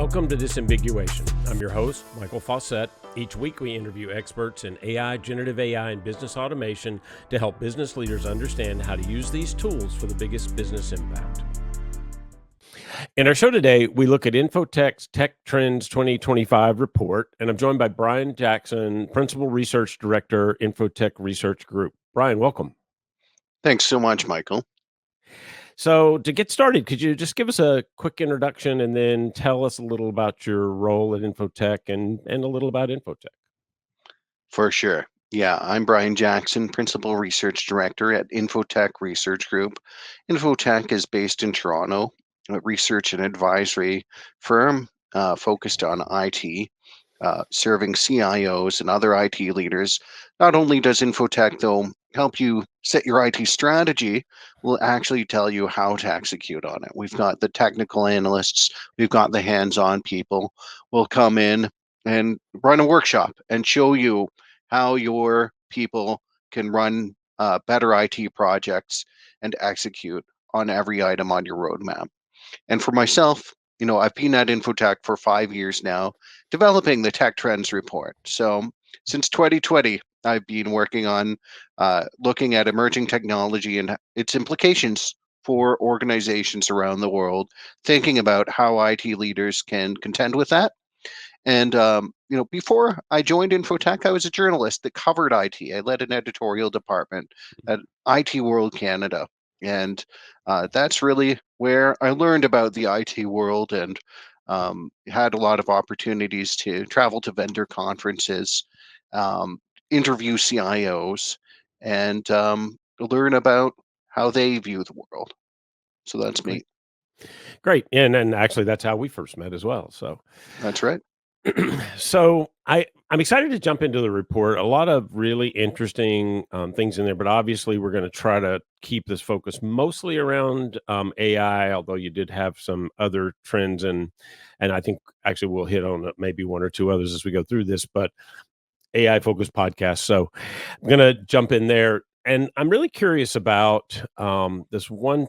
Welcome to Disambiguation. I'm your host, Michael Fauscette. Each week we interview experts in AI, generative AI, and business automation to help business leaders understand how to use these tools for the biggest business impact. In our show today, we look at Infotech's Tech Trends 2025 report, and I'm joined by Brian Jackson, Principal Research Director, Infotech Research Group. Brian, welcome. Thanks so much, Michael. So to get started, could you just give us a quick introduction and then tell us a little about your role at Infotech and a little about Infotech? For sure. Yeah, I'm Brian Jackson, Principal Research Director at Infotech Research Group. Infotech is based in Toronto, a research and advisory firm focused on IT, serving CIOs and other IT leaders. Not only does Infotech, though, help you set your IT strategy, we'll actually tell you how to execute on it. We've got the technical analysts, we've got the hands-on people. We'll come in and run a workshop and show you how your people can run better IT projects and execute on every item on your roadmap. And for myself, I've been at Infotech for 5 years now, developing the Tech Trends report. So since 2020, I've been working on looking at emerging technology and its implications for organizations around the world, thinking about how IT leaders can contend with that. And before I joined Infotech, I was a journalist that covered IT. I led an editorial department at IT World Canada, and that's really where I learned about the IT world and had a lot of opportunities to travel to vendor conferences, interview CIOs, and learn about how they view the world. So that's me. Great. And actually that's how we first met as well. So That's right. so I'm excited to jump into the report. A lot of really interesting things in there, but obviously we're going to try to keep this focus mostly around AI, although you did have some other trends and I think actually we'll hit on maybe one or two others as we go through this, but AI focused podcast. So I'm going to jump in there. And I'm really curious about this one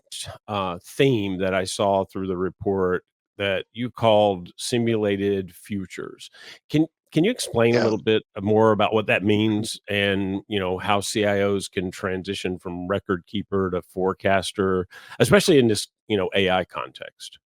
theme that I saw through the report that you called simulated futures. Can you explain a Yeah. little bit more about what that means and how CIOs can transition from record keeper to forecaster, especially in this AI context?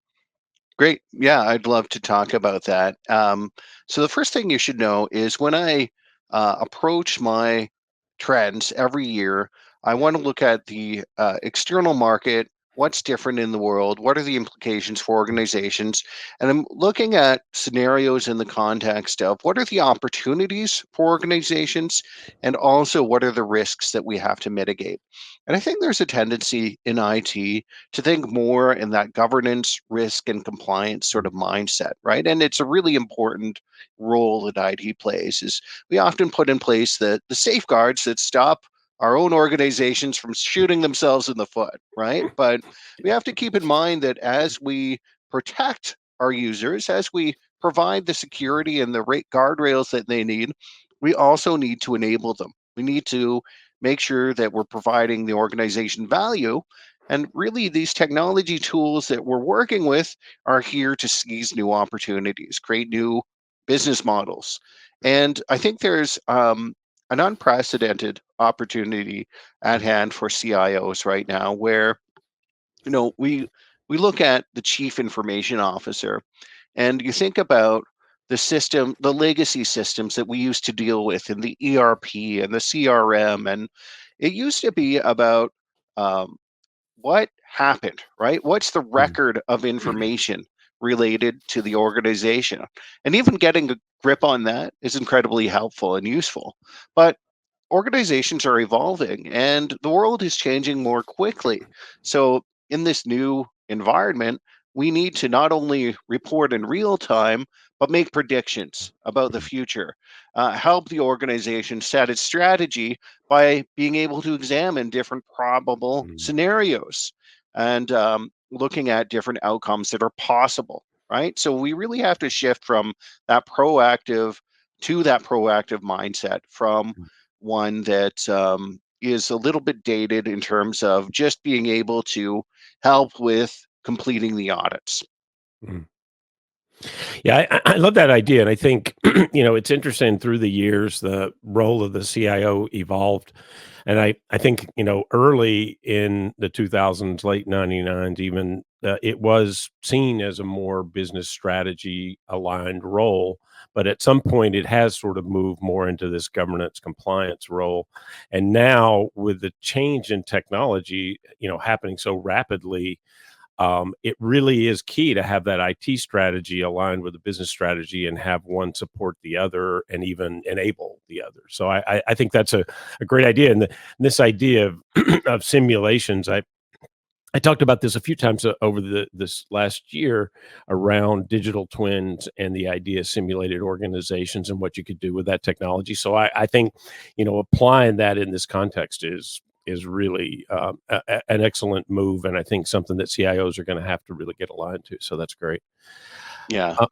Great. Yeah, I'd love to talk about that. So the first thing you should know is when I approach my trends every year, I want to look at the external market, what's different in the world, what are the implications for organizations, and I'm looking at scenarios in the context of what are the opportunities for organizations, and also what are the risks that we have to mitigate. And I think there's a tendency in IT to think more in that governance, risk, and compliance sort of mindset, right? And it's a really important role that IT plays. Is we often put in place the safeguards that stop our own organizations from shooting themselves in the foot, right? But we have to keep in mind that as we protect our users, as we provide the security and the guardrails that they need, we also need to enable them. We need to make sure that we're providing the organization value. And really, these technology tools that we're working with are here to seize new opportunities, create new business models. And I think there's an unprecedented opportunity at hand for CIOs right now, where we look at the chief information officer, and you think about the legacy systems that we used to deal with in the ERP and the CRM, and it used to be about what happened, right? What's the record of information related to the organization? And even getting a grip on that is incredibly helpful and useful. But organizations are evolving and the world is changing more quickly. So, in this new environment, we need to not only report in real time, but make predictions about the future, help the organization set its strategy by being able to examine different probable scenarios and looking at different outcomes that are possible, right? So, we really have to shift from that proactive to that proactive mindset, from one that is a little bit dated in terms of just being able to help with completing the audits. Yeah, I love that idea, and I think it's interesting through the years the role of the CIO evolved, and I think early in the 2000s, late 99s, even it was seen as a more business strategy aligned role, but at some point it has sort of moved more into this governance compliance role, and now with the change in technology, happening so rapidly, it really is key to have that IT strategy aligned with the business strategy and have one support the other and even enable the other. So I think that's a great idea. And this idea of, of simulations, I talked about this a few times over this last year around digital twins and the idea of simulated organizations and what you could do with that technology. So I think, applying that in this context is really an excellent move, and I think something that CIOs are going to have to really get aligned to. So that's great. Yeah. Uh,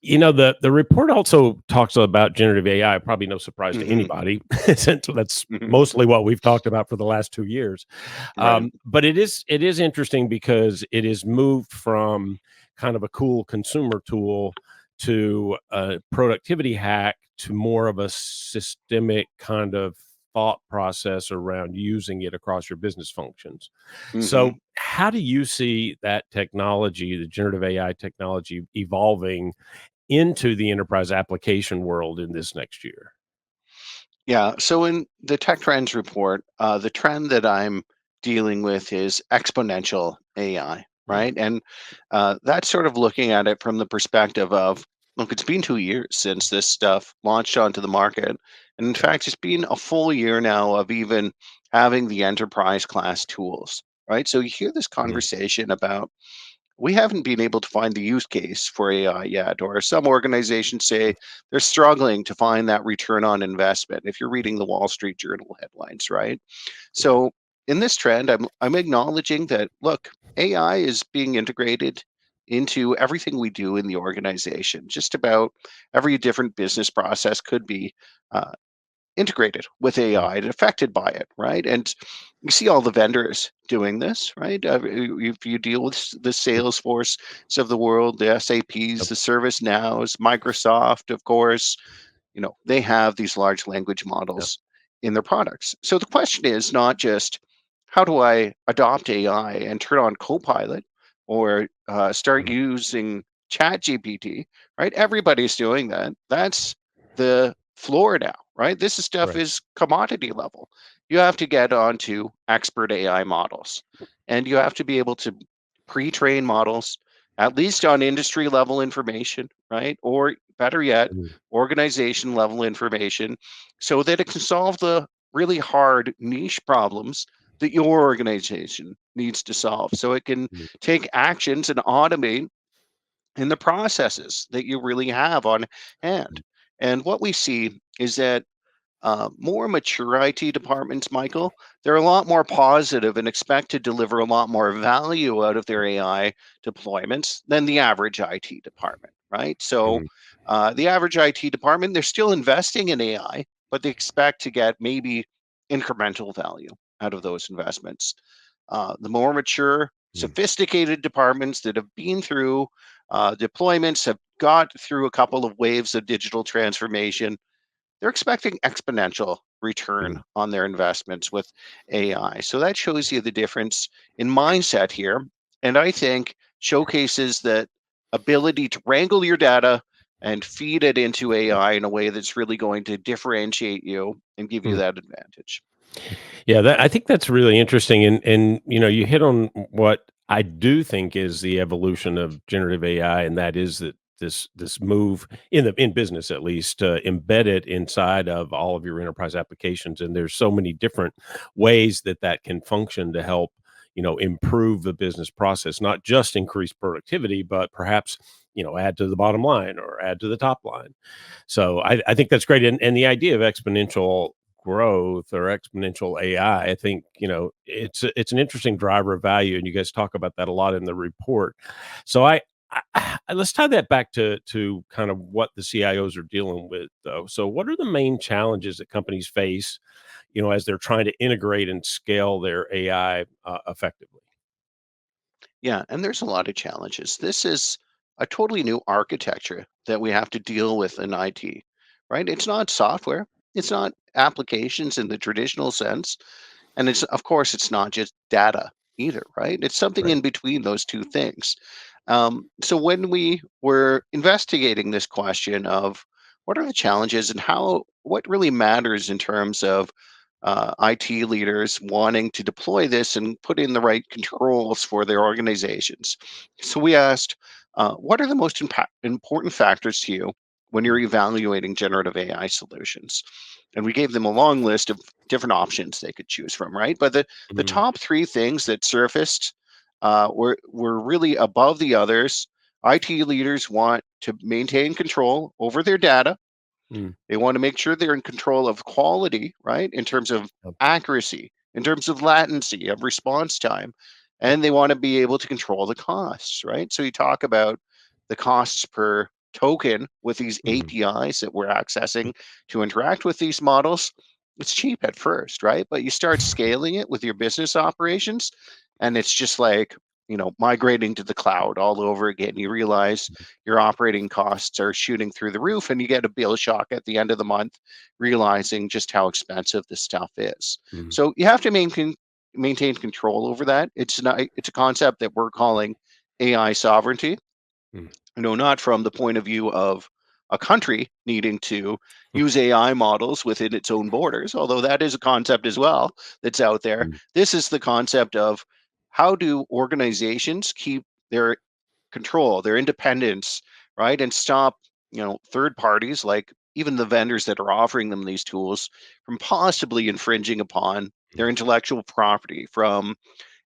the report also talks about generative AI, probably no surprise to Hmm. anybody, since that's Hmm. mostly what we've talked about for the last 2 years. Right. But it is interesting because it is moved from kind of a cool consumer tool to a productivity hack to more of a systemic kind of thought process around using it across your business functions. Hmm. So, how do you see that technology, the generative AI technology, evolving into the enterprise application world in this next year? Yeah. So in the tech trends report, the trend that I'm dealing with is exponential AI, Mm, right? And that's sort of looking at it from the perspective of, look, it's been 2 years since this stuff launched onto the market. And in yeah, fact, it's been a full year now of even having the enterprise class tools, right? So you hear this mhm, conversation about we haven't been able to find the use case for AI yet, or some organizations say they're struggling to find that return on investment. If you're reading the Wall Street Journal headlines, right? yeah, So in this trend, I'm acknowledging that look, AI is being integrated into everything we do in the organization. Just about every different business process could be uh, integrated with mm, AI and affected by it, right? And you see all the vendors doing this, right? If you deal with the mm, Salesforce of the world, the SAPs, yep, the ServiceNows, Microsoft, of course, they have these large language yep, models in their products. So the question is not just how do I adopt AI and turn on Copilot or start mhm, using Chat GPT, right? Everybody's doing that. That's the floor now, right? This is stuff right, is commodity level. You have to get onto expert AI models, and you have to be able to pre-train models at least on industry level information, right? Or better yet, mhm, organization level information so that it can solve the really hard niche problems that your organization needs to solve. So it can mhm, take actions and automate in the processes that you really have on hand. And what we see is that more mature IT departments, Michael, they're a lot more positive and expect to deliver a lot more value out of their AI deployments than the average IT department, right? So, mhm, the average IT department, they're still investing in AI, but they expect to get maybe incremental value out of those investments. The more mature, mhm, sophisticated departments that have been through deployments, have got through a couple of waves of digital transformation, they're expecting exponential return mhm. on their investments with AI. So that shows you the difference in mindset here. And I think showcases that ability to wrangle your data and feed it into AI in a way that's really going to differentiate you and give you Mm. that advantage. Yeah, I think that's really interesting, and you hit on what I do think is the evolution of generative AI, and that is that this move in business at least to embed it inside of all of your enterprise applications, and there's so many different ways that that can function to help improve the business process, not just increase productivity, but perhaps add to the bottom line or add to the top line. So I think that's great, and the idea of exponential growth or exponential AI, I think it's an interesting driver of value, and you guys talk about that a lot in the report. So let's tie that back to kind of what the CIOs are dealing with, though. So what are the main challenges that companies face, as they're trying to integrate and scale their AI effectively? Yeah, and there's a lot of challenges. This is a totally new architecture that we have to deal with in IT, right? It's not software, it's not applications in the traditional sense, and it's, of course, it's not just data either, right? It's something Right. in between those two things. So when we were investigating this question of what are the challenges and what really matters in terms of IT leaders wanting to deploy this and put in the right controls for their organizations. So we asked, what are the most important factors to you when you're evaluating generative AI solutions? And we gave them a long list of different options they could choose from, right? But the Mm, top three things that surfaced were really above the others. IT leaders want to maintain control over their data. mm, They want to make sure they're in control of quality, right? In terms of yep, accuracy, in terms of latency, of response time. yep, And they want to be able to control the costs, right? So you talk about the costs per token with these mm, APIs that we're accessing to interact with these models. It's cheap at first, right? But you start scaling it with your business operations, and it's just like, migrating to the cloud all over again. You realize your operating costs are shooting through the roof, and you get a bill shock at the end of the month, realizing just how expensive this stuff is. mm, So you have to maintain control over that. It's a concept that we're calling AI sovereignty. mm, Not from the point of view of a country needing to use AI models within its own borders, although that is a concept as well that's out there. mm, This is the concept of how do organizations keep their control, their independence, right? And stop, third parties like even the vendors that are offering them these tools from possibly infringing upon their intellectual property, from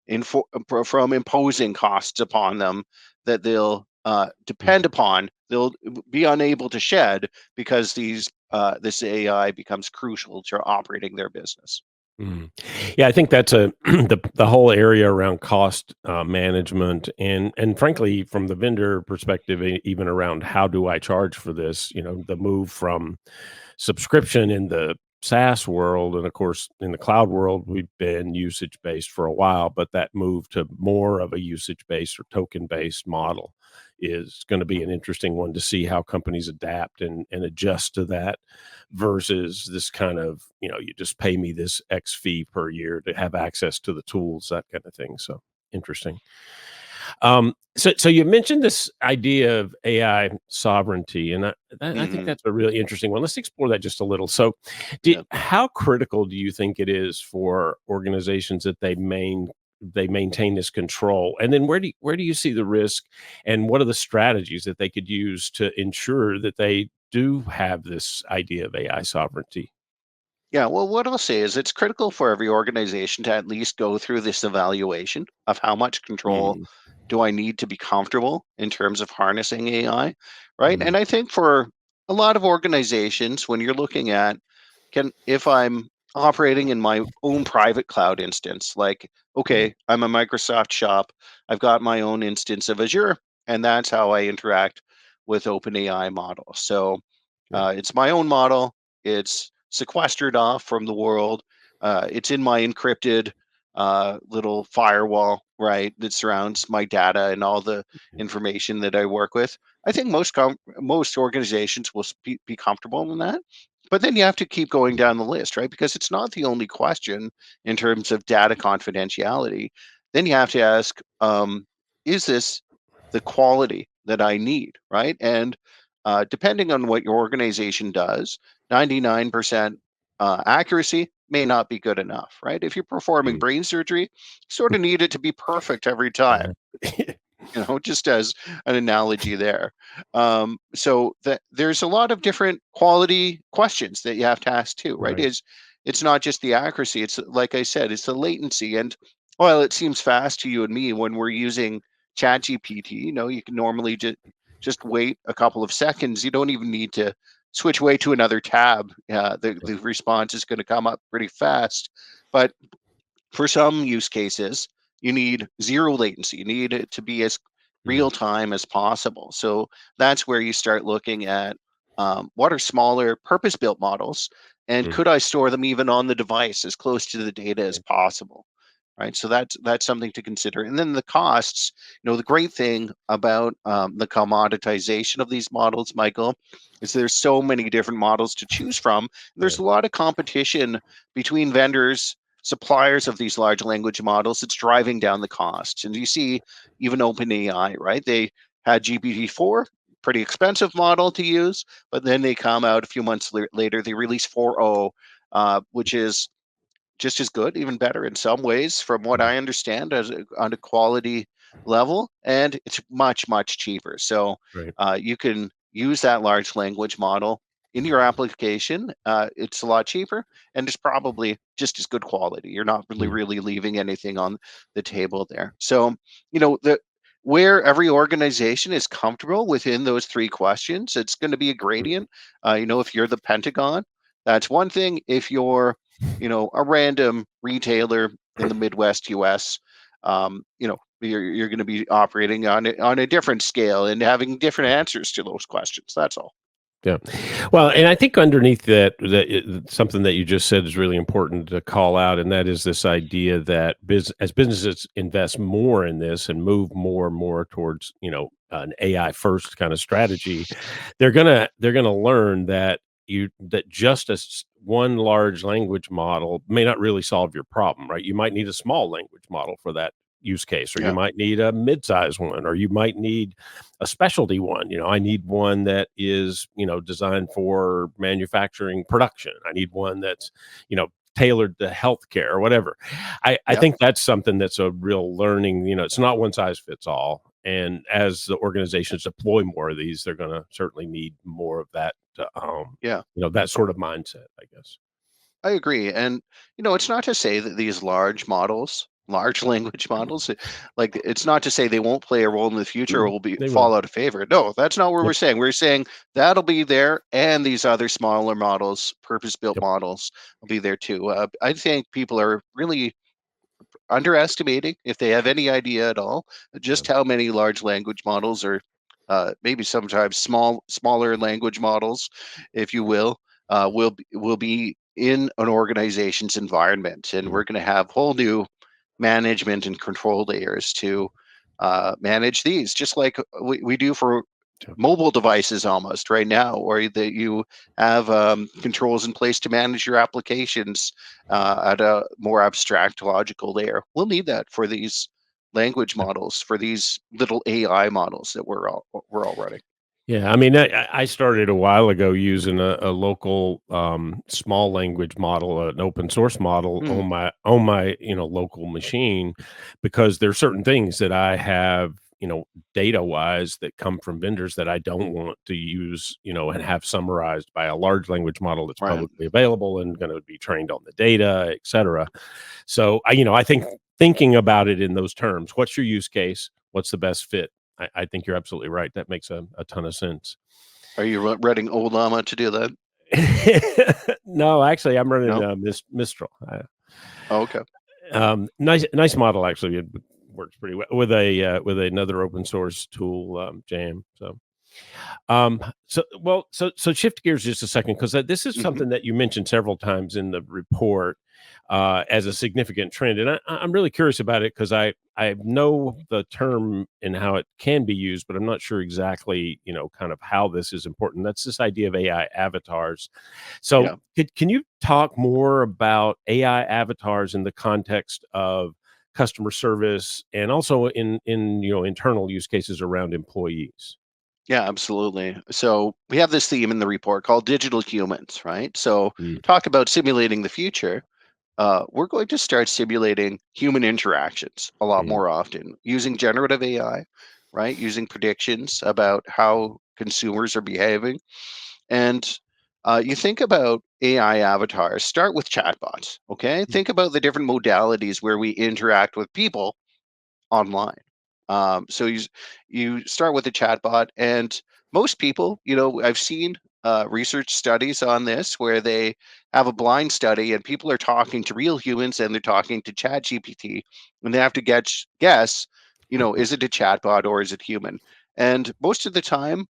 imposing costs upon them that they'll mm. depend upon, they'll be unable to shed because this AI becomes crucial to operating their business. Mm. Yeah, I think that's a the whole area around cost management and frankly, from the vendor perspective, even around how do I charge for this? The move from subscription in the SaaS world, and of course, in the cloud world, we've been usage based for a while, but that move to more of a usage based or token based model is going to be an interesting one to see how companies adapt and adjust to that versus this kind of, you just pay me this X fee per year to have access to the tools, that kind of thing. So interesting. So you mentioned this idea of AI sovereignty, and I think Hmm. that's a really interesting one. Let's explore that just a little. So, Yeah. how critical do you think it is for organizations that they maintain this control? And then where do you see the risk, and what are the strategies that they could use to ensure that they do have this idea of AI sovereignty? Yeah, well, what I'll say is it's critical for every organization to at least go through this evaluation of how much control Mm, do I need to be comfortable in terms of harnessing AI, right? mm, And I think for a lot of organizations, when you're looking at if I'm operating in my own private cloud instance, like, mm, okay, I'm a Microsoft shop, I've got my own instance of Azure, and that's how I interact with OpenAI models. So yeah, it's my own model. It's sequestered off from the world. It's in my encrypted little firewall, right, that surrounds my data and all the yeah, information that I work with. I think most organizations will be comfortable in that. But then you have to keep going down the list, right? Because it's not the only question in terms of data confidentiality. Then you have to ask, is this the quality that I need, right? And depending on what your organization does, 99% accuracy may not be good enough, right? If you're performing mm, brain surgery, you sort of need it to be perfect every time, yeah. just as an analogy there. So that there's a lot of different quality questions that you have to ask too, right? Right. It's not just the accuracy, it's like I said, it's the latency. And while it seems fast to you and me when we're using ChatGPT, you can normally just wait a couple of seconds. You don't even need to switch way to another tab. The response is going to come up pretty fast. But for some use cases, you need zero latency. You need it to be as Mm, real time as possible. So that's where you start looking at what are smaller purpose built models, and mm, could I store them even on the device as close to the data as yeah, possible? right? So that's something to consider. And then the costs. The great thing about the commoditization of these models, Michael, is there's so many different models to choose from. Yeah. There's a lot of competition between vendors, suppliers of these large language models. It's driving down the costs. And you see even OpenAI, right? They had GPT-4, pretty expensive model to use, but then they come out a few months later, they release 4.0, which is just as good, even better in some ways, from what Mhm. I understand, on a quality level, and it's much, much cheaper. So Right. you can use that large language model in your application. It's a lot cheaper, and it's probably just as good quality. You're not really, Mm. really leaving anything on the table there. So, the where every organization is comfortable within those three questions, it's going to be a gradient. If you're the Pentagon, that's one thing. If you're a random retailer in the Midwest US, you're going to be operating on a different scale and having different answers to those questions. That's all. Yeah. Well, and I think underneath something that you just said is really important to call out, and that is this idea that as businesses invest more in this and move more and more towards, an AI first kind of strategy, they're gonna learn that just as one large language model may not really solve your problem, right? You might need a small language model for that use case, or you Yeah, might need a mid-size one, or you might need a specialty one. I need one that is, designed for manufacturing production. I need one that's, tailored to healthcare or whatever. I yeah, think that's something that's a real learning. It's not one size fits all. And as the organizations deploy more of these, they're going to certainly need more of that, yeah. that sort of mindset, I guess. I agree. And, it's not to say that these large models, large language models, like it's not to say they won't play a role in the future or Mm, will be they will. fall out of favor. No, that's not what Yep. we're saying. We're saying that'll be there, and these other smaller models, purpose-built Yep. models, will be there too. I think people are really underestimating, if they have any idea at all, Yeah. just how many large language models, or maybe sometimes smaller language models, if you will be in an organization's environment, and Mhm. we're going to have whole new management and control layers to manage these, just like we do for Yep. mobile devices almost right now, or that you have controls in place to manage your applications at a more abstract logical layer. We'll need that for these language models, for these little AI models that we're all running. Yeah, I mean, I started a while ago using a local small language model, an open source model Hmm, on my local machine, because there's certain things that I have, data wise, that come from vendors that I don't want to use, and have summarized by a large language model that's right. publicly available and going to be trained on the data, et cetera. So I think thinking about it in those terms, what's your use case? What's the best fit? I think you're absolutely right. That makes a ton of sense. Are you running old llama to do that? No, actually, I'm running No. Mistral. Oh, okay. Nice model, actually. It works pretty well with another open source tool, Jam. So shift gears just a second, because this is Hmm. something that you mentioned several times in the report as a significant trend, and I'm really curious about it because I know the term and how it can be used, but I'm not sure exactly, kind of how this is important. That's this idea of AI avatars. So, Yeah. can you talk more about AI avatars in the context of customer service and also in internal use cases around employees? Yeah, absolutely. So we have this theme in the report called digital humans, right? So Mm, talk about simulating the future. We're going to start simulating human interactions a lot mm, more often using generative AI, right? Using predictions about how consumers are behaving. And you think about AI avatars, start with chatbots, okay? mm, Think about the different modalities where we interact with people online. So you start with a chatbot, and most people, I've seen research studies on this where they have a blind study, and people are talking to real humans and they're talking to Chat GPT, and they have to guess, is it a chatbot or is it human? And most of the time,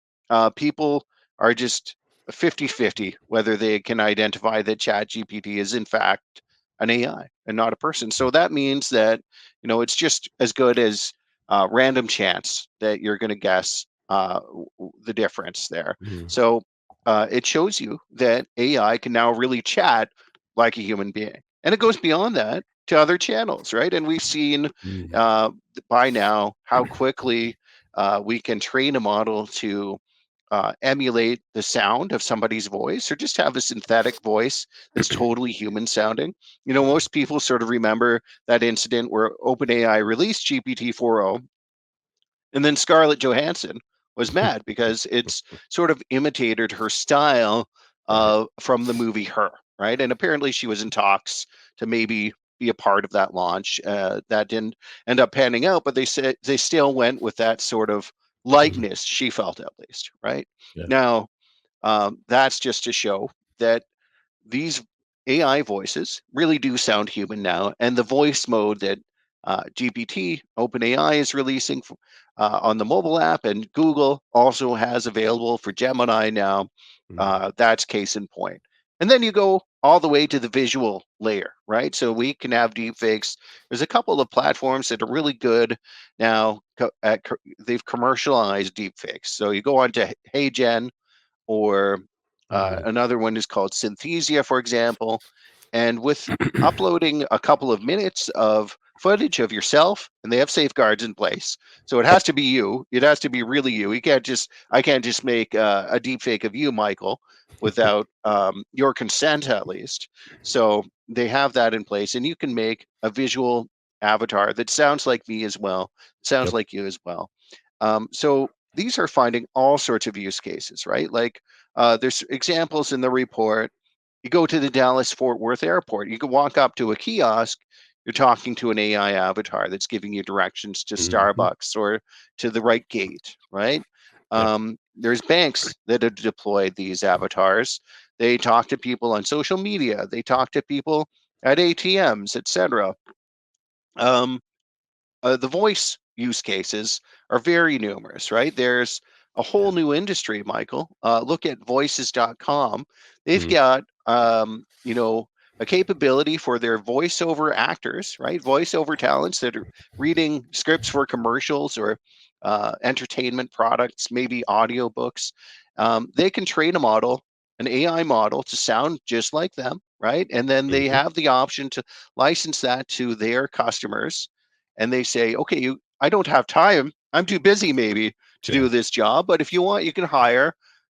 people are just 50-50 whether they can identify that Chat GPT is in fact an AI and not a person. So that means that, it's just as good as random chance that you're going to guess the difference there. Mm, So it shows you that AI can now really chat like a human being. And it goes beyond that to other channels, right? And we've seen mm, uh, by now how quickly we can train a model to emulate the sound of somebody's voice or just have a synthetic voice that's totally human sounding. Most people sort of remember that incident where OpenAI released GPT 4.0, and then Scarlett Johansson was mad because it's sort of imitated her style right. from the movie Her, right? And apparently she was in talks to maybe be a part of that launch. That didn't end up panning out, but they said they still went with that sort of Mhm. likeness, she felt at least, right? Yeah. Now, that's just to show that these AI voices really do sound human now, and the voice mode that GPT OpenAI is releasing on the mobile app, and Google also has available for Gemini now. Mm, That's case in point. And then you go all the way to the visual layer, right? So we can have deepfakes. There's a couple of platforms that are really good now. They've commercialized deepfakes. So you go on to HeyGen, or mm. another one is called Synthesia, for example. And with uploading a couple of minutes of footage of yourself, and they have safeguards in place. So it has to be you. It has to be really you. I can't just make a deep fake of you, Michael, without your consent at least. So they have that in place, and you can make a visual avatar that sounds like me as well, sounds Yep. like you as well. So these are finding all sorts of use cases, right? Like there's examples in the report. You go to the Dallas Fort Worth airport, you can walk up to a kiosk, you're talking to an AI avatar that's giving you directions to Mhm. Starbucks or to the right gate, right? Yep. There's banks that have deployed these avatars. They talk to people on social media, they talk to people at ATMs, etc. Um, the voice use cases are very numerous, right? There's a Yeah. whole new industry, Michael. Look at voices.com. They've Mm, got, a capability for their voiceover actors, right? Voiceover talents that are reading scripts for commercials or entertainment products, maybe audiobooks. They can train a model, an AI model, to sound just like them, right? And then they mhm. have the option to license that to their customers, and they say, okay, I don't have time. I'm too busy maybe to Yeah. do this job, but if you want, you can hire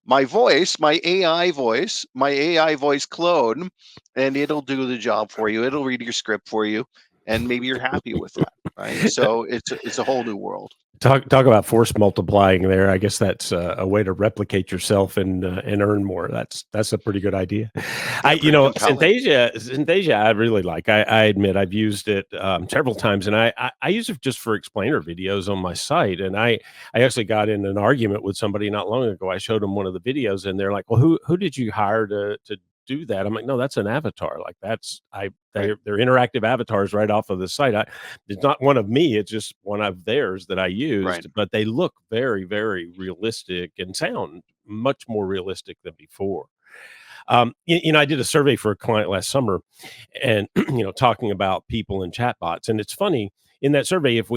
my voice, my AI voice clone, and it'll do the job for you. It'll read your script for you, and maybe you're happy with that, right? So it's a whole new world. Talk about force multiplying there. I guess that's a way to replicate yourself and earn more. That's a pretty good idea. Yeah, pretty compelling. Synthesia, I really like. I admit I've used it several times, and I use it just for explainer videos on my site. And I actually got in an argument with somebody not long ago. I showed them one of the videos, and they're like, "Well, who did you hire to do that?" I'm like, "No, that's an avatar. Like Right, they're interactive avatars right off of the site. It's not one of me, it's just one of theirs that I right. used, but they look very, very realistic and sound much more realistic than before. I did a survey for a client last summer and, talking about people and chatbots. And it's funny in that survey, if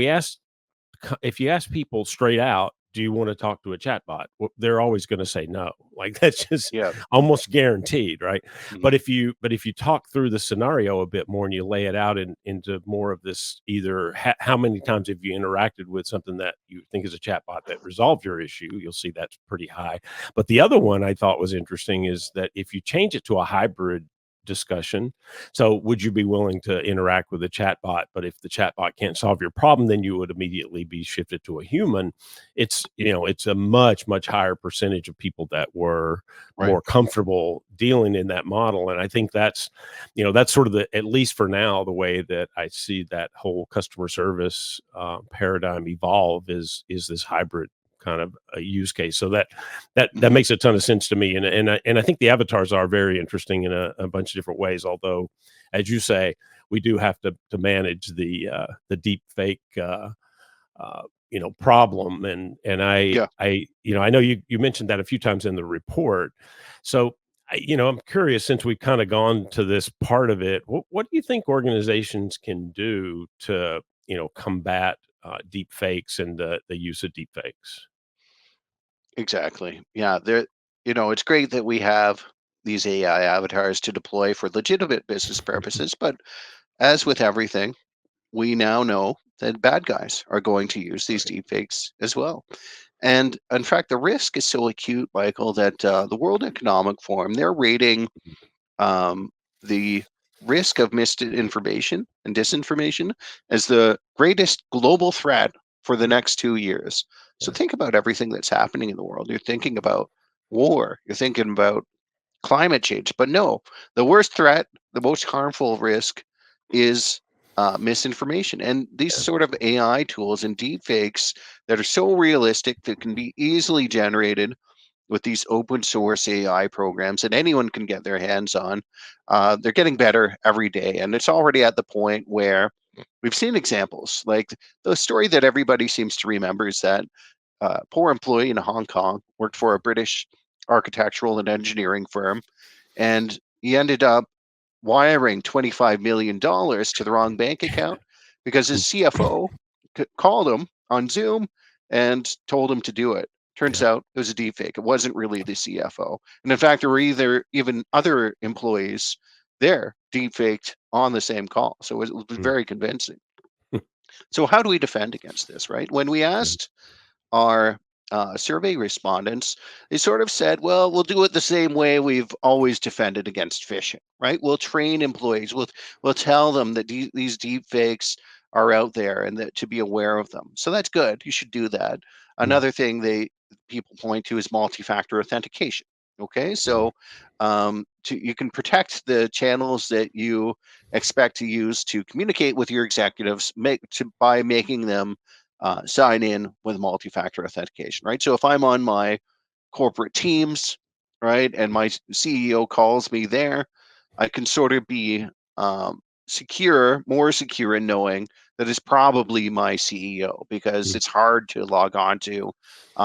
you ask people straight out, do you want to talk to a chatbot? Well, they're always going to say no. Like that's just Yeah. almost guaranteed, right? Mhm. But if you talk through the scenario a bit more and you lay it out into more of this, either how many times have you interacted with something that you think is a chatbot that resolved your issue, you'll see that's pretty high. But the other one I thought was interesting is that if you change it to a hybrid discussion, so would you be willing to interact with a chatbot? But if the chatbot can't solve your problem, then you would immediately be shifted to a human. It's a much, much higher percentage of people that were Right. more comfortable dealing in that model. And I think that's sort of at least for now, the way that I see that whole customer service paradigm evolve is this hybrid kind of a use case. So that Hmm. makes a ton of sense to me, and I think the avatars are very interesting in a bunch of different ways. Although, as you say, we do have to manage the deep fake problem, and Yeah. I know you mentioned that a few times in the report. So I'm curious, since we've kind of gone to this part of it, what do you think organizations can do to, combat deep fakes and the use of deep fakes? Exactly. Yeah, it's great that we have these AI avatars to deploy for legitimate business purposes, but as with everything, we now know that bad guys are going to use these Right. deepfakes as well. And in fact, the risk is so acute, Michael, that the World Economic Forum, they're rating um, the risk of misinformation and disinformation as the greatest global threat for the next 2 years. So Yeah. think about everything that's happening in the world. You're thinking about war, you're thinking about climate change. But no, the worst threat, the most harmful risk is misinformation. And these Yeah. sort of AI tools and deepfakes that are so realistic that can be easily generated with these open source AI programs that anyone can get their hands on. They're getting better every day. And it's already at the point where we've seen examples. Like the story that everybody seems to remember is that poor employee in Hong Kong worked for a British architectural and engineering firm, and he ended up wiring $25 million to the wrong bank account because his CFO called him on Zoom and told him to do it. Turns Yeah. out it was a deepfake. It wasn't really the CFO, and in fact, there were even other employees there deepfaked on the same call. So it was Mm. very convincing. So how do we defend against this? Right? When we Yeah. asked our survey respondents, they sort of said, well, we'll do it the same way we've always defended against phishing, right? We'll train employees, we'll tell them that these deep fakes are out there and that to be aware of them. So that's good. You should do that. Mm. Another thing people point to is multi-factor authentication. Okay, Mhm. so you can protect the channels that you expect to use to communicate with your executives by making them sign in with multi-factor authentication, right? So if I'm on my corporate teams, right, and my CEO calls me there, I can sort of be um, more secure in knowing that it's probably my CEO because Mm. it's hard to log on to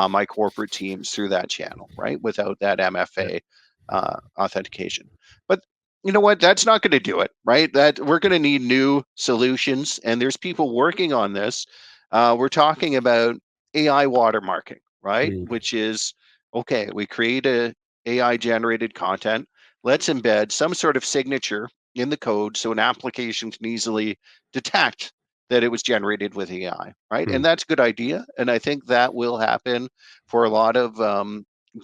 my corporate teams through that channel, right, without that Yeah. MFA authentication. But you know what? That's not going to do it, right? That we're going to need new solutions, and there's people working on this. We're talking about AI watermarking, right? Mm. Which is okay. We create a AI generated content. Let's embed some sort of signature in the code so an application can easily detect that it was generated with AI, right? Mm. And that's a good idea. And I think that will happen for a lot of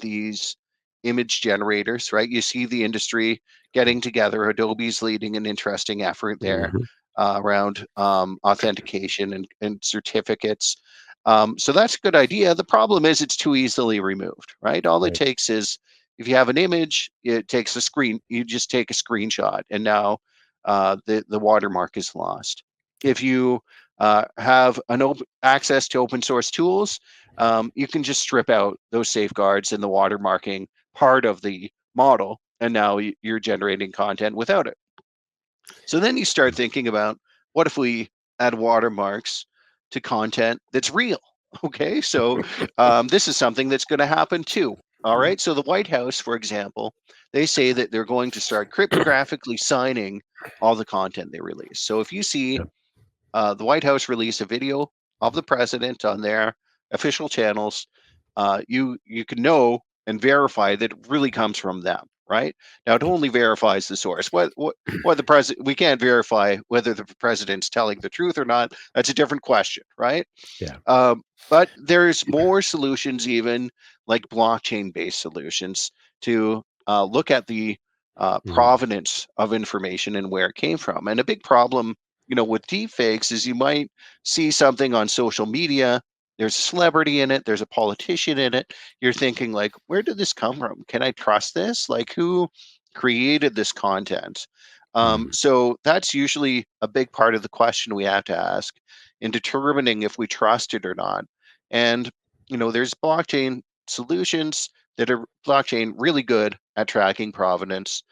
these image generators, right? You see the industry getting together. Adobe's leading an interesting effort there Mhm. around authentication and certificates. So that's a good idea. The problem is it's too easily removed, right? All it Right. takes is if you have an image, it takes a screen. You just take a screenshot, and now the watermark is lost. If you have access to open source tools, you can just strip out those safeguards and the watermarking part of the model, and now you're generating content without it. So then you start thinking about what if we add watermarks to content that's real? Okay, so this is something that's going to happen too. All Mm. right, so the White House, for example, they say that they're going to start cryptographically signing all the content they release. So if you see Yeah. the White House release a video of the president on their official channels, you can know and verify that it really comes from them. Right now, it only verifies the source. What the president? We can't verify whether the president's telling the truth or not. That's a different question, right? Yeah. Um, but there's more solutions, even like blockchain-based solutions, to look at the Mm. provenance of information and where it came from. And a big problem, with deepfakes is you might see something on social media. There's a celebrity in it. There's a politician in it. You're thinking like, where did this come from? Can I trust this? Like, who created this content? Mm. So that's usually a big part of the question we have to ask in determining if we trust it or not. And there's blockchain solutions that are blockchain really good at tracking provenance.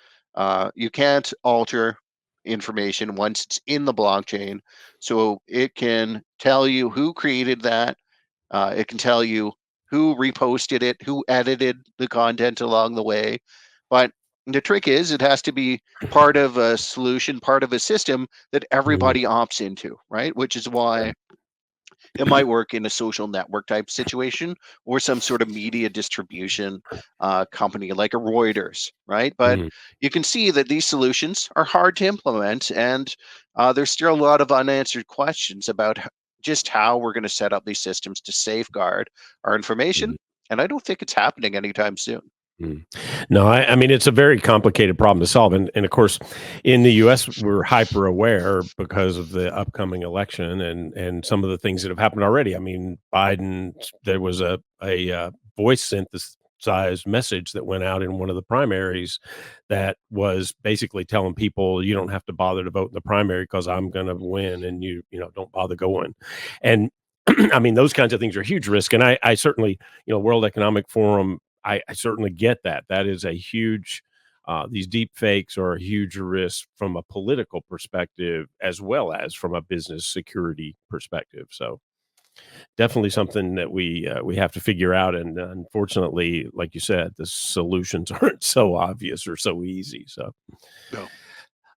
You can't alter information once it's in the blockchain, so it can tell you who created that. It can tell you who reposted it, who edited the content along the way. But The trick is it has to be part of a solution, part of a system that Mhm. everybody opts into, right? Which is why it might work in a social network type situation or some sort of media distribution company like a Reuters, right? But Mhm. you can see that these solutions are hard to implement, and there's still a lot of unanswered questions about just how we're going to set up these systems to safeguard our information. Mhm. And I don't think it's happening anytime soon. Mm. No, I mean, it's a very complicated problem to solve, and of course, in the U.S., we're hyper aware because of the upcoming election and some of the things that have happened already. I mean, Biden, there was a voice synthesized message that went out in one of the primaries that was basically telling people, "You don't have to bother to vote in the primary because I'm gonna win, and don't bother going." And, I mean, those kinds of things are huge risk, and I certainly, World Economic Forum, I certainly get that. That is a huge these deep fakes are a huge risk from a political perspective as well as from a business security perspective. So definitely something that we have to figure out. And unfortunately, like you said, the solutions aren't so obvious or so easy. So No.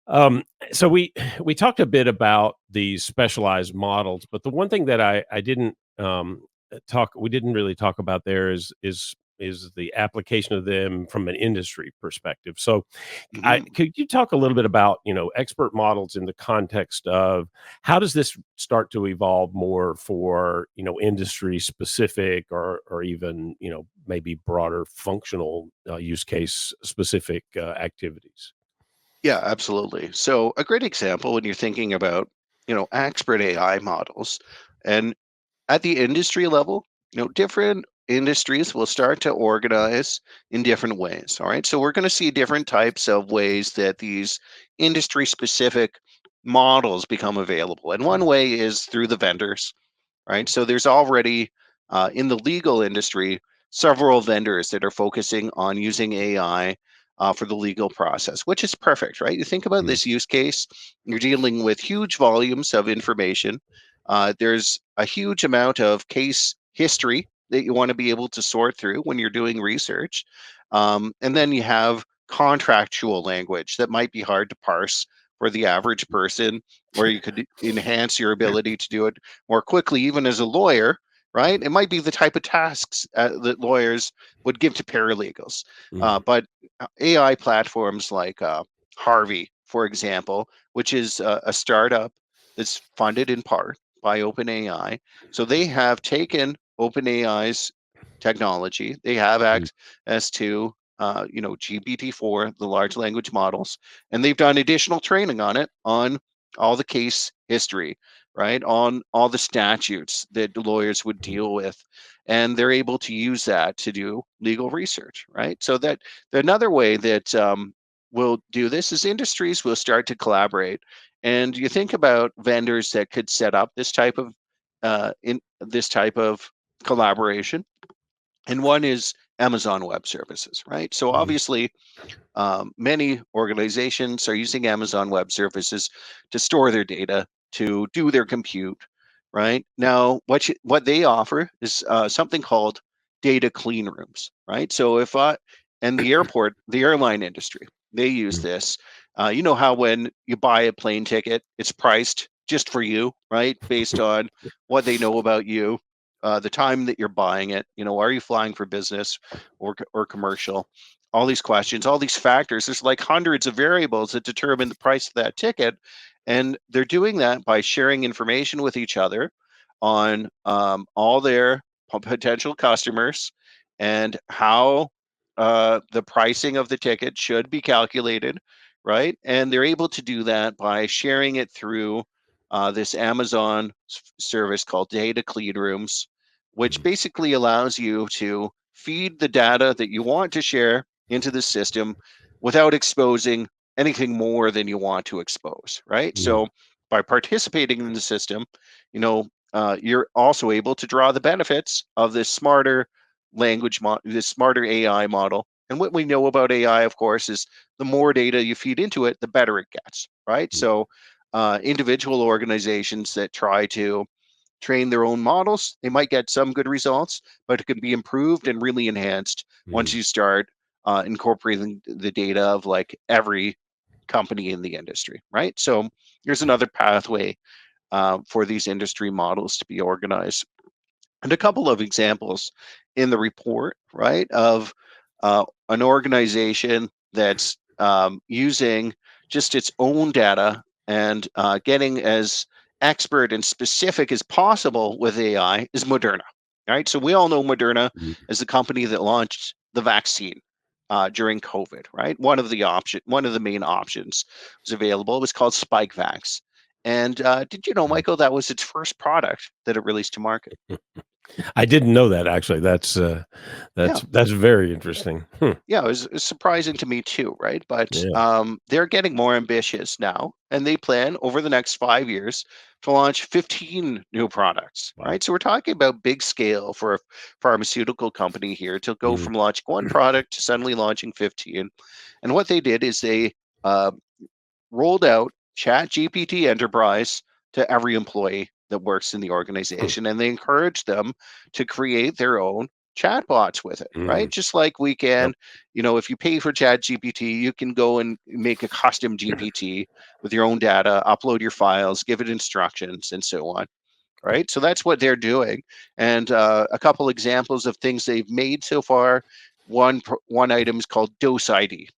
um, so we talked a bit about these specialized models, but the one thing that I didn't talk we didn't really talk about there is the application of them from an industry perspective. So, Mhm. could you talk a little bit about expert models in the context of how does this start to evolve more for industry specific or even maybe broader functional use case specific activities? Yeah, absolutely. So a great example when you're thinking about, expert AI models, and at the industry level, different industries will start to organize in different ways. All right. So we're going to see different types of ways that these industry specific models become available. And one way is through the vendors, right? So there's already in the legal industry several vendors that are focusing on using AI for the legal process, which is perfect, right? You think about Mm, this use case, you're dealing with huge volumes of information. There's a huge amount of case history that you want to be able to sort through when you're doing research. And then you have contractual language that might be hard to parse for the average person, or you could enhance your ability to do it more quickly, even as a lawyer, right? It might be the type of tasks that lawyers would give to paralegals. mm, But AI platforms like Harvey, for example, which is a startup that's funded in part by OpenAI. So they have taken OpenAI's technology. They have mm, access to GPT-4, the large language models, and they've done additional training on it on all the case history, right? On all the statutes that the lawyers would mm, deal with. And they're able to use that to do legal research, right? So that another way that we'll do this is industries will start to collaborate. And you think about vendors that could set up in this type of collaboration. And one is Amazon Web Services, right? So mm, obviously, many organizations are using Amazon Web Services to store their data, to do their compute. Right now, what they offer is something called data clean rooms. Right, so if I and the airline industry, they use mm, this. You know how when you buy a plane ticket, it's priced just for you, right, based on what they know about you, the time that you're buying it. Are you flying for business or commercial? All these questions, all these factors. There's like hundreds of variables that determine the price of that ticket. And they're doing that by sharing information with each other on all their potential customers and how the pricing of the ticket should be calculated, right? And they're able to do that by sharing it through this Amazon service called Data Clean Rooms, which mm, basically allows you to feed the data that you want to share into the system without exposing anything more than you want to expose, right? mm, So by participating in the system, you're also able to draw the benefits of this smarter this smarter AI model. And what we know about AI, of course, is the more data you feed into it, the better it gets, right? mm, So individual organizations that try to train their own models, they might get some good results, but it can be improved and really enhanced once mm, you start incorporating the data of like every company in the industry, right? So here's another pathway for these industry models to be organized. And a couple of examples in the report, right, of an organization that's using just its own data and getting as expert and specific as possible with AI is Moderna, right? So we all know Moderna Mhm. is the company that launched the vaccine during COVID, right? One of the main options was available. It was called SpikeVax. And did you know, Michael, that was its first product that it released to market? I didn't know that actually. Yeah, That's very interesting. yeah, it was surprising to me too, right? But Yeah. they're getting more ambitious now, and they plan over the next 5 years to launch 15 new products, Wow. right? So we're talking about big scale for a pharmaceutical company here to go Mhm. from launching one product to suddenly launching 15. And what they did is they uh, rolled out Chat GPT Enterprise to every employee that works in the Hmm. organization, and they encouraged them to create their own chatbots with it, right? Mhm. Just like we Yep. can, if you pay for Chat GPT, you can go and make a custom GPT with your own data, upload your files, give it instructions, and so on. Right. So that's what they're doing. And a couple examples of things they've made so far. One item is called Dose ID.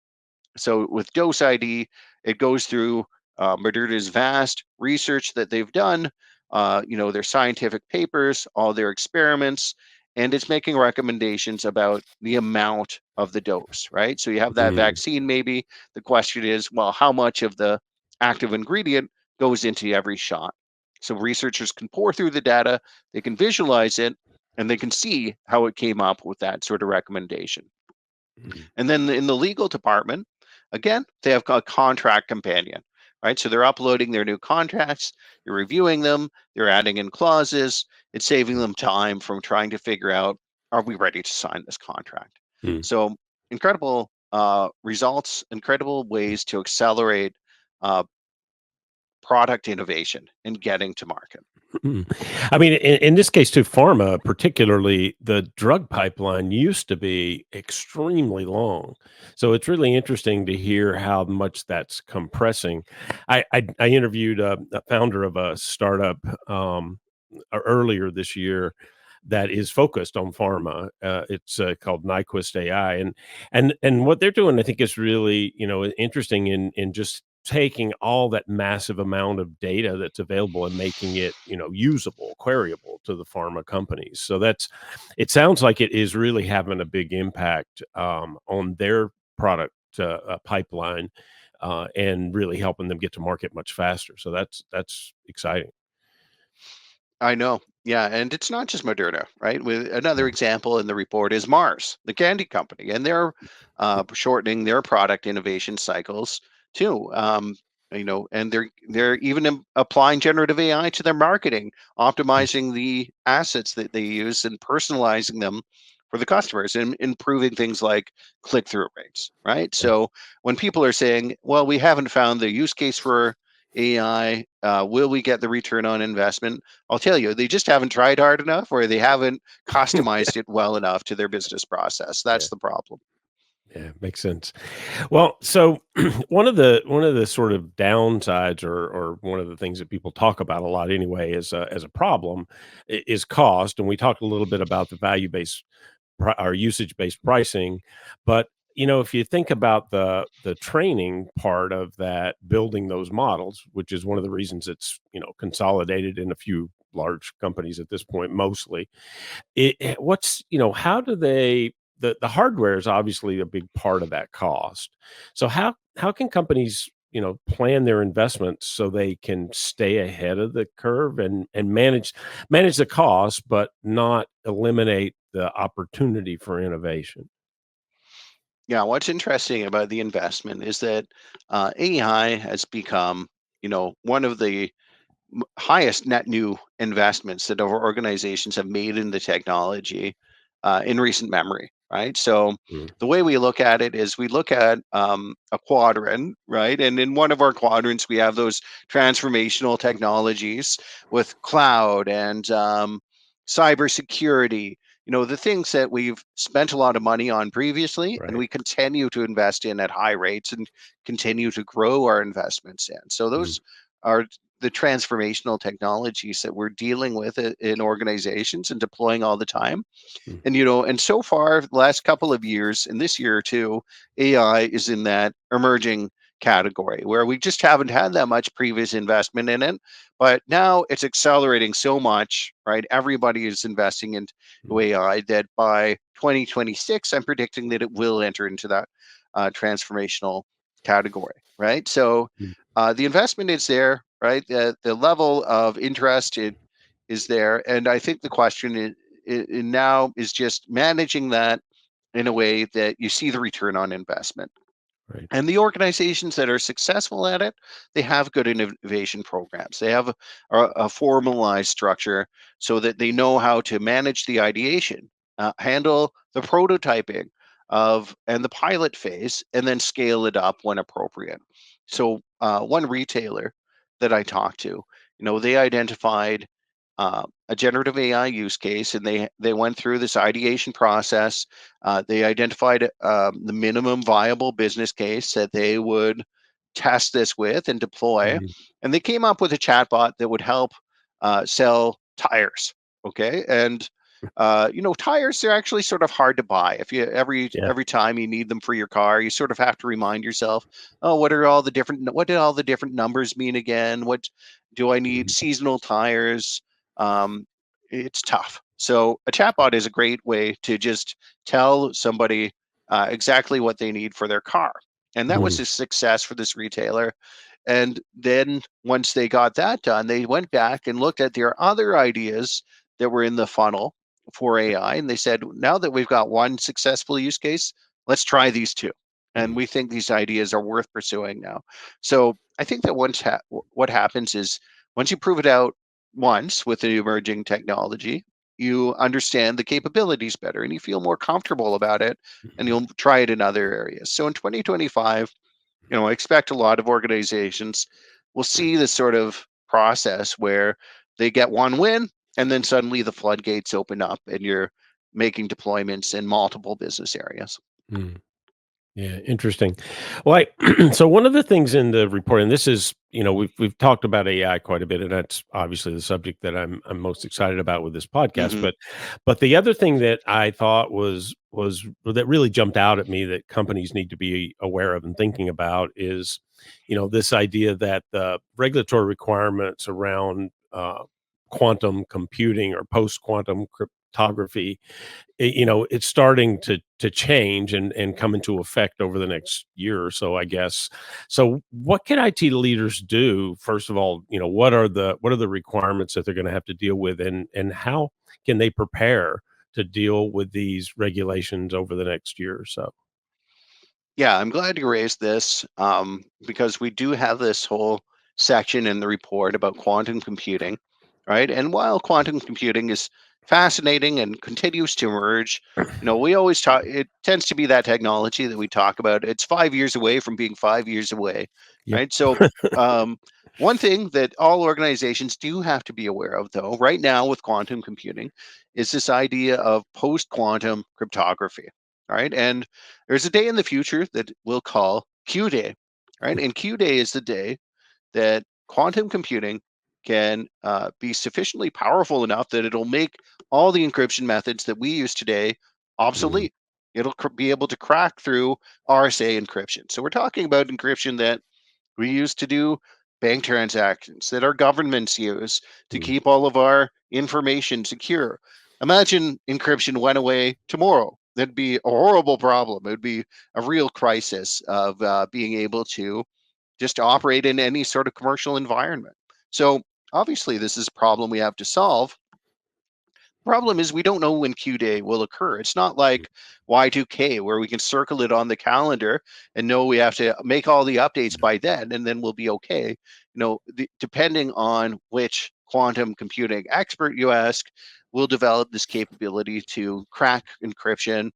So with Dose ID, it goes through Moderna's vast research that they've done, their scientific papers, all their experiments, and it's making recommendations about the amount of the dose, right? So you have that Mhm. vaccine, maybe. The question is, well, how much of the active ingredient goes into every shot? So researchers can pour through the data, they can visualize it, and they can see how it came up with that sort of recommendation. Mhm. And then in the legal department, again, they have a contract companion, right? So they're uploading their new contracts, you're reviewing them, they're adding in clauses, it's saving them time from trying to figure out, are we ready to sign this contract? Mhm. So incredible results, incredible ways to accelerate uh, product innovation and getting to market. Mhm. I mean, in this case too, pharma, particularly the drug pipeline used to be extremely long. So it's really interesting to hear how much that's compressing. I interviewed a founder of a startup earlier this year that is focused on pharma. It's called Nyquist AI, and what they're doing, I think, is really interesting in just taking all that massive amount of data that's available and making it usable, queryable to the pharma companies. So it sounds like it is really having a big impact on their product pipeline and really helping them get to market much faster. So that's exciting. I know. Yeah, and it's not just Moderna, right? With another Mm. example in the report is Mars, the candy company, and they're shortening their product innovation cycles too. And they're even applying generative AI to their marketing, optimizing the assets that they use and personalizing them for the customers and improving things like click-through rates, right? Yeah. So when people are saying, "Well, we haven't found the use case for AI, will we get the return on investment?" I'll tell you, they just haven't tried hard enough or they haven't customized it well enough to their business process. Yeah. That's the problem. Yeah, makes sense. Well, so one of the sort of downsides, or one of the things that people talk about a lot anyway, as a problem, is cost. And we talked a little bit about the value based or usage based pricing, but if you think about the training part of that, building those models, which is one of the reasons it's consolidated in a few large companies at this point, mostly what's how do they the hardware is obviously a big part of that cost. So how can companies plan their investments so they can stay ahead of the curve and manage the cost but not eliminate the opportunity for innovation? Yeah, what's interesting about the investment is that AI has become, one of the highest net new investments that our organizations have made in the technology in recent memory, right? So Mm. the way we look at it is we look at a quadrant, right? And in one of our quadrants, we have those transformational technologies with cloud and cybersecurity the things that we've spent a lot of money on previously, and Right. we continue to invest in at high rates and continue to grow our investments in. So Mm, those are the transformational technologies that we're dealing with in organizations and deploying all the time. mm, And so far, the last couple of years, and this year too, AI is in that emerging category where we just haven't had that much previous investment in it. But now it's accelerating so much, right? Everybody is investing into mm, AI that by 2026, I'm predicting that it will enter into that transformational category, right? So mm. the investment is there, right? The level of interest is there. And I think the question now is just managing that in a way that you see the return on investment. Right. And the organizations that are successful at it, they have good innovation programs. They have a formalized structure so that they know how to manage the ideation, handle the prototyping and the pilot phase, and then scale it up when appropriate. So one retailer that I talked to, they identified a generative AI use case, and they went through this ideation process. They identified the minimum viable business case that they would test this with and deploy, Mm, and they came up with a chatbot that would help sell tires. Okay, and tires, they're actually sort of hard to buy. If you yeah. every time you need them for your car, you sort of have to remind yourself, oh, what did all the different numbers mean again? What do I need? Mhm, Seasonal tires. um, it's tough. So a chatbot is a great way to just tell somebody exactly what they need for their car. And that was mm, a success for this retailer. And then once they got that done, they went back and looked at their other ideas that were in the funnel for AI. And they said, now that we've got one successful use case, let's try these two. And mm, we think these ideas are worth pursuing now. So I think that what happens is once you prove it out once with the emerging technology, you understand the capabilities better and you feel more comfortable about it, and mhm. you'll try it in other areas. So in 2025, I expect a lot of organizations will see this sort of process where they get one win and then suddenly the floodgates open up and you're making deployments in multiple business areas. Mm. Yeah, interesting. Well, so one of the things in the report, and this is, we've talked about AI quite a bit, and that's obviously the subject that I'm most excited about with this podcast. Hmm. But the other thing that I thought was that really jumped out at me that companies need to be aware of and thinking about is, this idea that the regulatory requirements around quantum computing or post quantum cryptography, it's starting to change and come into effect over the next year or so, I guess. So what can IT leaders do? First of all, what are the requirements that they're going to have to deal with, and how can they prepare to deal with these regulations over the next year or so? Yeah, I'm glad you raised this because we do have this whole section in the report about quantum computing, right? And while quantum computing is fascinating and continues to emerge, we always talk, it tends to be that technology that we talk about. It's 5 years away from being 5 years away, Yep. right? So, um, one thing that all organizations do have to be aware of, though, right now with quantum computing, is this idea of post quantum cryptography, right? And there's a day in the future that we'll call Q Day, right? And Q Day is the day that quantum computing can be sufficiently powerful enough that it'll make all the encryption methods that we use today Mhm, obsolete. It'll be able to crack through RSA encryption. So we're talking about encryption that we use to do bank transactions, that our governments use to mm, keep all of our information secure. Imagine encryption went away tomorrow. That'd be a horrible problem. It would be a real crisis of being able to just operate in any sort of commercial environment. So, obviously, this is a problem we have to solve. Problem is we don't know when Q Day will occur. It's not mm, like Y2K where we can circle it on the calendar and know we have to make all the updates by then and then we'll be okay. Depending on which quantum computing expert you ask, will develop this capability to crack encryption,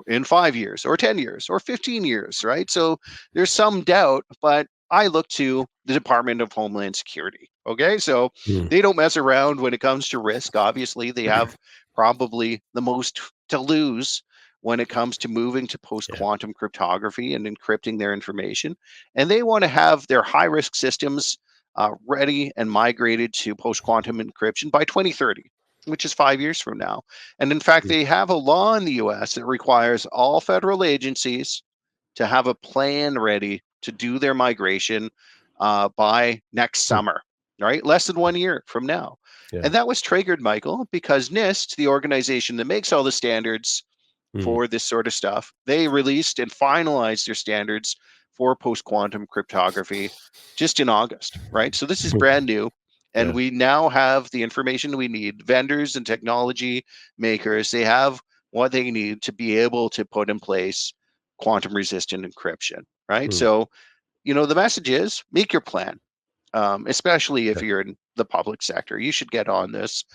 in 5 years or 10 years or 15 years, right? So there's some doubt, but I look to the Department of Homeland Security. Okay? So mm, they don't mess around when it comes to risk. Obviously, they have probably the most to lose when it comes to moving to post Yeah. quantum cryptography and encrypting their information. And they want to have their high risk systems ready and migrated to post quantum encryption by 2030, which is 5 years from now. And in fact, Mm. they have a law in the US that requires all federal agencies to have a plan ready to do their migration by next Mm. summer, right? Less than 1 year from now. Yeah. And that was triggered, Michael, because NIST, the organization that makes all the standards Mm. for this sort of stuff, they released and finalized their standards for post quantum cryptography just in August, right? So this is brand new. And Yeah. we now have the information we need. Vendors and technology makers, they have what they need to be able to put in place quantum resistant encryption, right? Mm. So, the message is make your plan, especially if Yeah. you're in the public sector. You should get on this.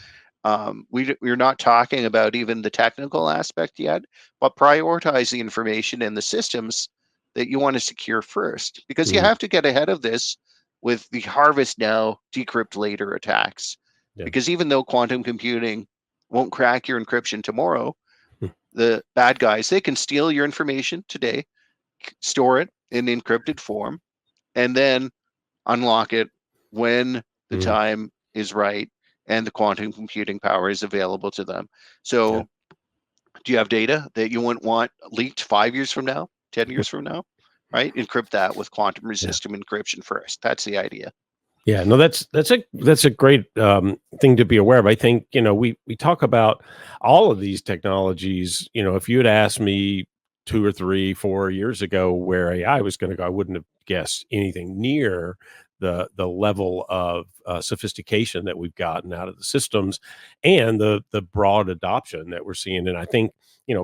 We're not talking about even the technical aspect yet, but prioritize the information and the systems that you want to secure first, because you Mm. have to get ahead of this with the harvest now, decrypt later attacks. Yeah. Because even though quantum computing won't crack your encryption tomorrow, Mm. the bad guys, they can steal your information today, store it in encrypted form, and then unlock it when the Mm. time is right and the quantum computing power is available to them. Yeah. So, do you have data that you wouldn't want leaked 5 years from now, 10 years from now? Right? Encrypt that with quantum Yeah. resistant encryption first. That's the idea. Yeah, no, that's a great thing to be aware of. I think we talk about all of these technologies. If you had asked me 2 or 3, 4 years ago where AI was going to go, I wouldn't have guessed anything near the level of sophistication that we've gotten out of the systems and the broad adoption that we're seeing. And I think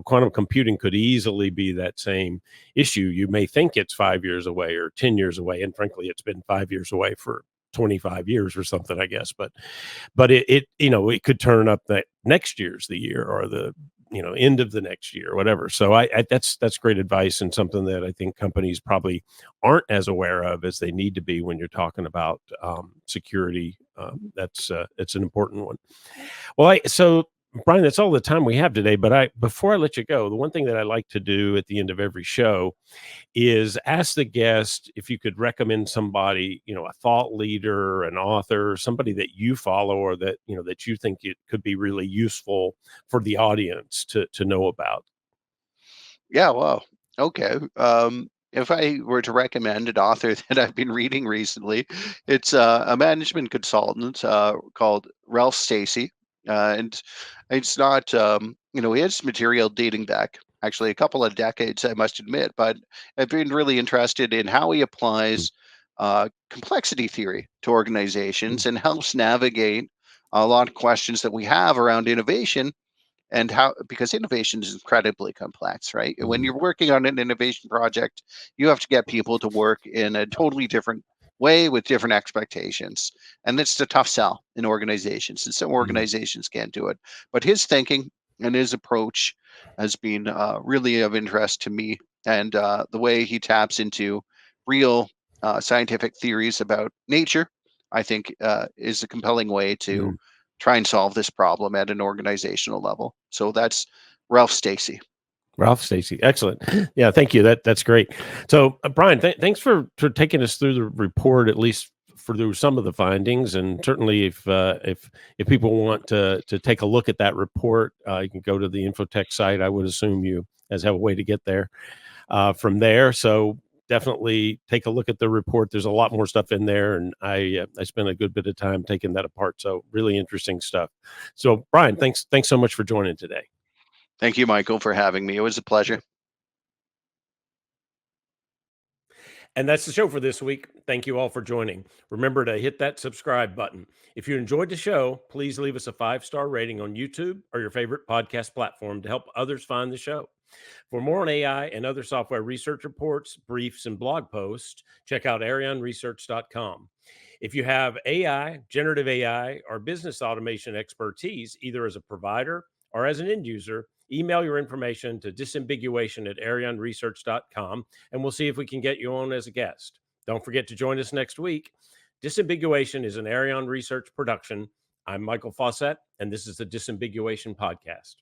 quantum computing could easily be that same issue. You may think it's 5 years away or 10 years away, and frankly, it's been 5 years away for 25 years or something, I guess. But it could turn up that next year's the year or the end of the next year or whatever. So that's great advice and something that I think companies probably aren't as aware of as they need to be when you're talking about security. That's it's an important one. Well, so Brian, that's all the time we have today. But before I let you go, the one thing that I like to do at the end of every show is ask the guest if you could recommend somebody, a thought leader, an author, somebody that you follow or that, that you think it could be really useful for the audience to know about. Yeah, well, okay. If I were to recommend an author that I've been reading recently, it's a management consultant called Ralph Stacey. And it's not, he has material dating back actually a couple of decades, I must admit, but I've been really interested in how he Mm. applies complexity theory to Mm. organizations and helps navigate a lot of questions that we have around innovation, and how, because innovation is incredibly complex, right? When Mm. you're working on an innovation project, you have to get people to work in a totally different way with different expectations, and it's a tough sell in organizations, and some Mm. organizations can't do it. But his thinking and his approach has been really of interest to me, and the way he taps into real scientific theories about nature, I think, is a compelling way to Mm. try and solve this problem at an organizational level. So that's Ralph Stacey. Ralph Stacey, excellent. Yeah, thank you. That's great. So, Brian, thanks for taking us through the report, at least through some of the findings, and certainly if people want to take a look at that report, you can go to the Infotech site. I would assume you guys have a way to get there from there. So definitely take a look at the report. There's a lot more stuff in there, and I spent a good bit of time taking that apart. So really interesting stuff. So, Brian, thanks so much for joining today. Thank you, Michael, for having me. It was a pleasure. And that's the show for this week. Thank you all for joining. Remember to hit that subscribe button. If you enjoyed the show, please leave us a 5-star rating on YouTube or your favorite podcast platform to help others find the show. For more on AI and other software research reports, briefs, and blog posts, check out arionresearch.com. If you have AI, generative AI, or business automation expertise, either as a provider or as an end user, email your information to disambiguation@arionresearch.com, and we'll see if we can get you on as a guest. Don't forget to join us next week. Disambiguation is an Arion Research production. I'm Michael Fauscette, and this is the Disambiguation podcast.